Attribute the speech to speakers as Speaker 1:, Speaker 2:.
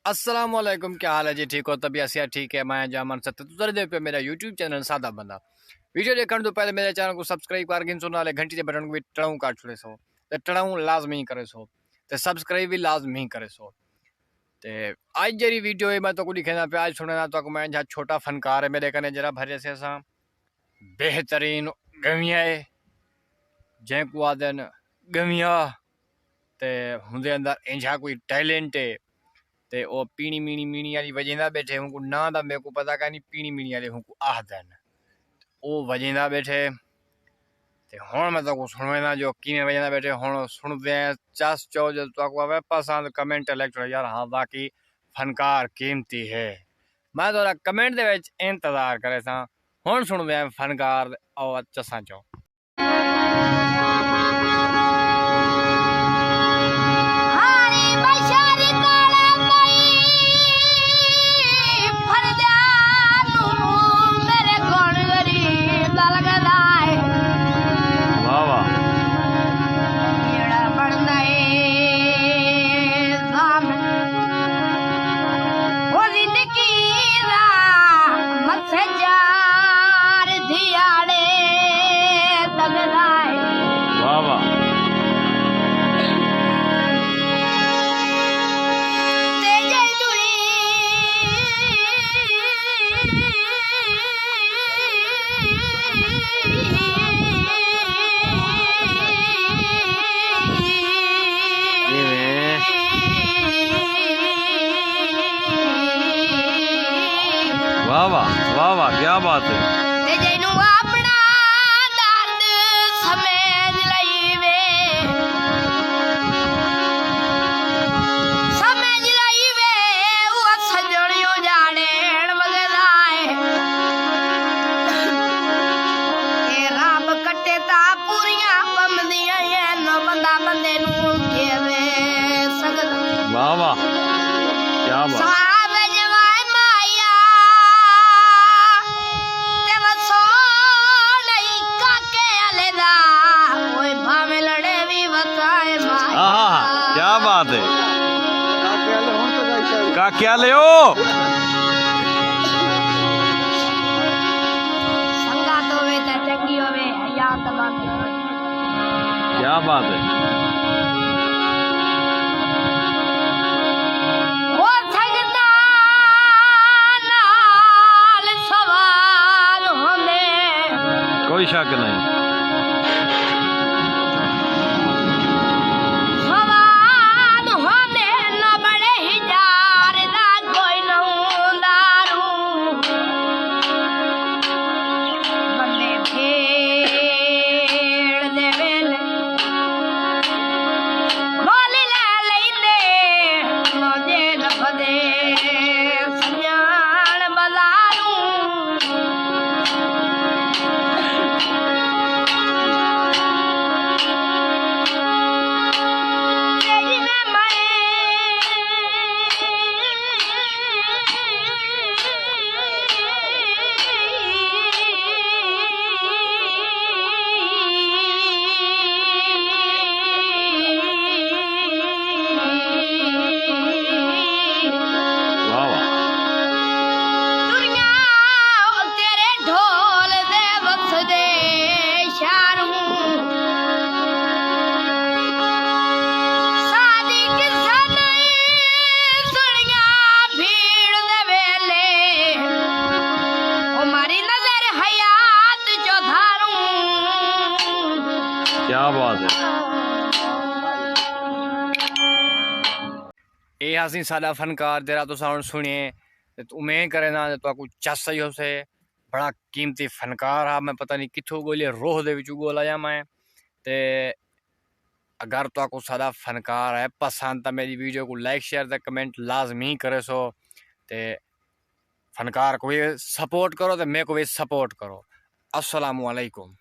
Speaker 1: अस्सलाम वालेकुम, क्या हाल है जी? ठीक हो? तबीयत सेहत ठीक है? मैं जामन सत्तर तुझे दे पे मेरा यूट्यूब चैनल सादा बंदा वीडियो देखने तो पहले मेरे चैनल को सब्सक्राइब करके सुन वाले घंटी के बटन को भी टड़ाऊ काट छोड़े सो ते टड़ाऊ लाजमी करे सो ते सब्सक्राइब भी लाजमी करे सो ते आज जरी वीडियो है मैं तो को दिखाना पे आज सुनना तो मैं जहाँ छोटा फनकार है मेरे कने जरा भरे से सा बेहतरीन गमिया है जै को आदन गमिया ते हुंदे अंदर इंजा कोई टैलेंट है ते ओ पीनी मीनी मीनी वाली वजेंदा बैठे हूँ ना दा मेरे को पता का नहीं पीनी मीनी वाले हूँ आखदन ओ वजेंदा बैठे ते हुण मैं तो सुनवेना जो किवें वजेंदा बैठे हुण सुनते हैं चस चो जो तो आवे पसंद कमेंट लेक्ट यार हाँ बाकी फनकार कीमती है मैं तो कमेंट दे विच इंतजार करे सा हुण सुनदे हैं फनकार और चसा चो
Speaker 2: वाह वाह वाह वाह क्या बात है। वाह वाह क्या बात क्या बात है। का क्या ले ओ क्या बात है। कोई शक नहीं। क्या बात है।
Speaker 1: ये असी साडा फनकार तेरा तो साउंड सुनिए तो उम्मीद करे ना तो कुछ चस ही उसे बड़ा कीमती फनकार हा मैं पता नहीं किथों गोले रोह दे विचू गोला या मैं ते अगर तो आपको सादा फनकार है पसंद तो मेरी वीडियो को लाइक शेयर ते कमेंट लाजमी करे सो ते फनकार को भी सपोर्ट करो तो मैं को भी सपोर्ट करो। अस्सलामु अलैकुम।